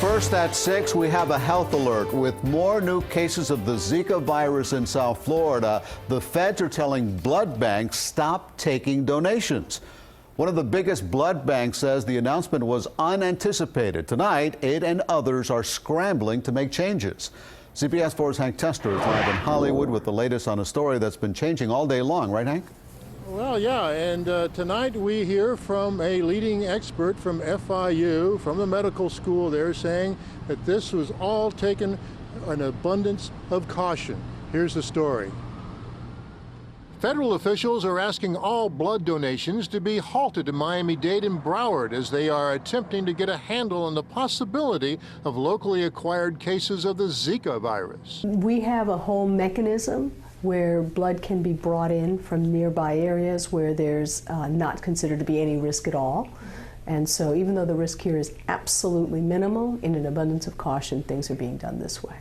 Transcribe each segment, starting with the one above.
First at 6, we have a health alert. With more new cases of the Zika virus in South Florida, the feds are telling blood banks stop taking donations. One of the biggest blood banks says the announcement was unanticipated. Tonight, it and others are scrambling to make changes. CBS 4's Hank Tester is live in Hollywood with the latest on a story that's been changing all day long. Right, Hank? Well, yeah, and tonight we hear from a leading expert from FIU, from the medical school there, saying that this was all taken an abundance of caution. Here's the story. Federal officials are asking all blood donations to be halted in Miami-Dade and Broward as they are attempting to get a handle on the possibility of locally acquired cases of the Zika virus. We have a whole mechanism where blood can be brought in from nearby areas where there's not considered to be any risk at all. And so even though the risk here is absolutely minimal, in an abundance of caution, things are being done this way.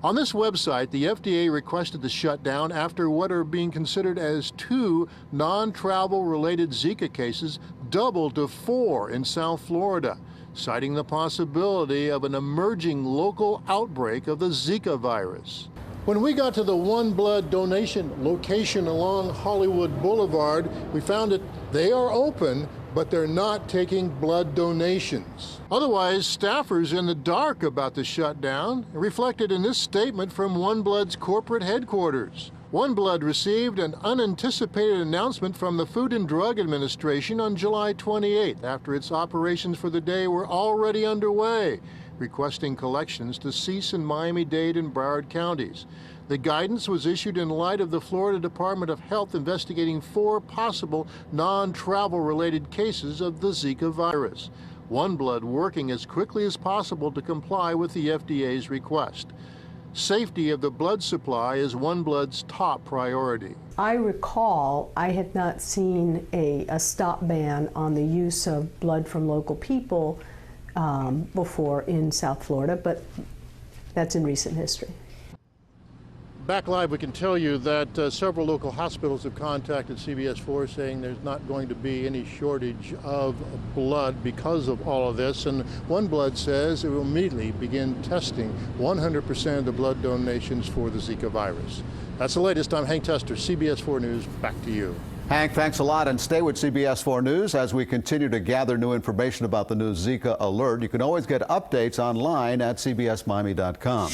On this website, the FDA requested the shutdown after what are being considered as 2 non-travel related Zika cases doubled to 4 in South Florida, citing the possibility of an emerging local outbreak of the Zika virus. When we got to the One Blood donation location along Hollywood Boulevard, we found that they are open, but they're not taking blood donations. Otherwise, staffers in the dark about the shutdown, reflected in this statement from One Blood's corporate headquarters. One Blood received an unanticipated announcement from the Food and Drug Administration on July 28th, after its operations for the day were already underway, requesting collections to cease in Miami-Dade and Broward counties. The guidance was issued in light of the Florida Department of Health investigating 4 possible non-travel related cases of the Zika virus. One Blood working as quickly as possible to comply with the FDA's request. Safety of the blood supply is One Blood's top priority. I recall I had not seen a stop ban on the use of blood from local people before in South Florida, but that's in recent history. Back live, we can tell you that several local hospitals have contacted CBS 4 saying there's not going to be any shortage of blood because of all of this. And One Blood says it will immediately begin testing 100% of the blood donations for the Zika virus. That's the latest. I'm Hank Tester, CBS 4 News. Back to you. Hank, thanks a lot, and stay with CBS 4 News as we continue to gather new information about the new Zika alert. You can always get updates online at cbsmiami.com.